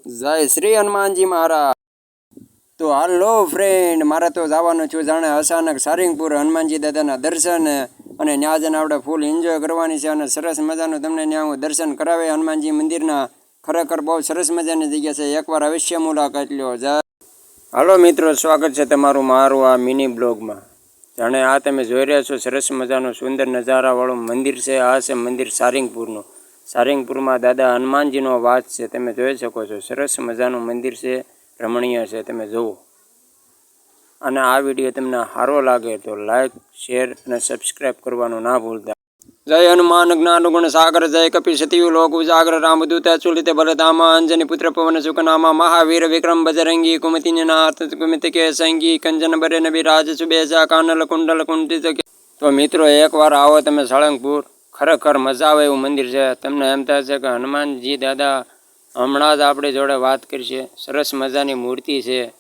જય શ્રી હનુમાનજી મહારાજ। તો હાલો ફ્રેન્ડ, મારે તો જવાનું છું જાણે અચાનક સારંગપુર હનુમાનજી દાદાના દર્શન, અને ત્યાં જઈને આપણે ફૂલ એન્જોય કરવાની છે અને સરસ મજાનું તમને ત્યાં હું દર્શન કરાવે હનુમાનજી મંદિરના। ખરેખર બહુ સરસ મજાની જગ્યા છે, એકવાર અવશ્ય મુલાકાત લ્યો। જય હાલો મિત્રો, સ્વાગત છે તમારું મારું આ મિની બ્લોગમાં। જાણે આ તમે જોઈ રહ્યા છો સરસ મજાનું સુંદર નજારાવાળું મંદિર છે। આ છે મંદિર સારંગપુરનું। સારંગપુરમાં દાદા હનુમાનજીનો વાસ છે, તમે જોઈ શકો છો। સરસ મજાનું મંદિર છે, રમણીય છે, તમે જુઓ। અને આ વિડીયો તમને સારો લાગે તો લાઈક, શેર અને સબસ્ક્રાઈબ કરવાનું ના ભૂલતા। જય હનુમાન જ્ઞાન ગુણ સાગર, જય કપિ સતીયુ લોક ઉજાગર, રામદૂત અચુલિત બલધામા, અંજની પુત્ર પવન સુકનામા, મહાવીર વિક્રમ બજરંગી, કુમતિ નાથ કુમતિ કે સંગી, કંચન બરે નબી રાજ સુબેજા, કાનલ કુંડલ કુંડિત। તો મિત્રો, એકવાર આવો તમે સાળંગપુર, ખરેખર મજા આવે એવું મંદિર છે। તમને એમ થાય છે કે હનુમાનજી દાદા હમણાં જ આપણી જોડે વાત કરશે। સરસ મજાની મૂર્તિ છે,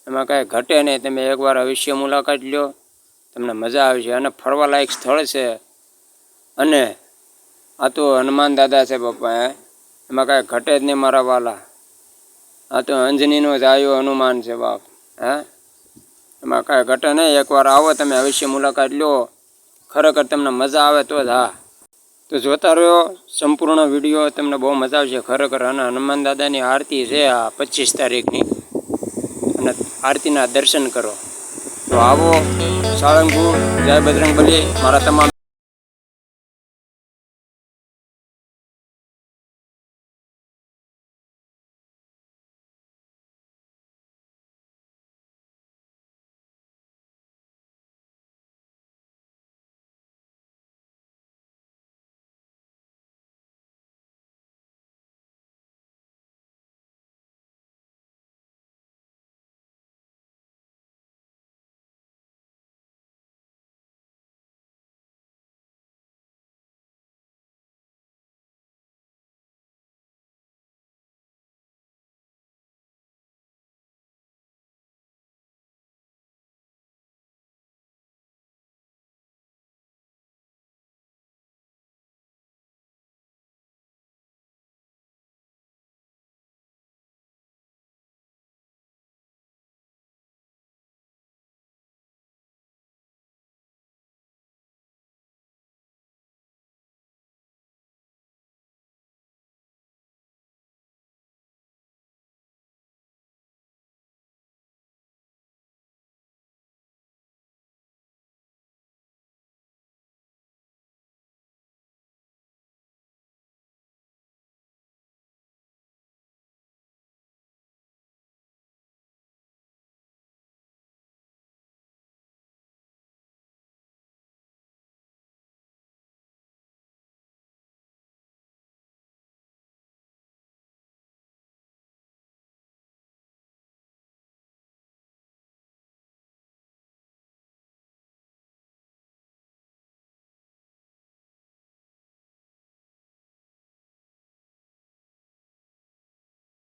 એમાં કાંઈ ઘટે નહીં। તમે એકવાર અવશ્ય મુલાકાત લો, તમને મજા આવશે। અને ફરવાલાયક સ્થળ છે। અને આ તો હનુમાન દાદા છે પપ્પા, એમાં કાંઈ ઘટે જ નહીં મારા વાલા। આ તો અંજનીનો જ આવ્યો હનુમાન છે બાપ, એમાં કાંઈ ઘટે નહીં। એકવાર આવો તમે અવશ્ય મુલાકાત લો, ખરેખર તમને મજા આવે તો જ હા। તો જોતા રહ્યો સંપૂર્ણ વિડીયો, તમને બહુ મજા આવશે ખરેખર। અને હનુમાન દાદાની આરતી છે આ 25 તારીખની, અને આરતીના દર્શન કરો। તો આવો સાળંગપુર, જય બજરંગબલી, મારા તમામ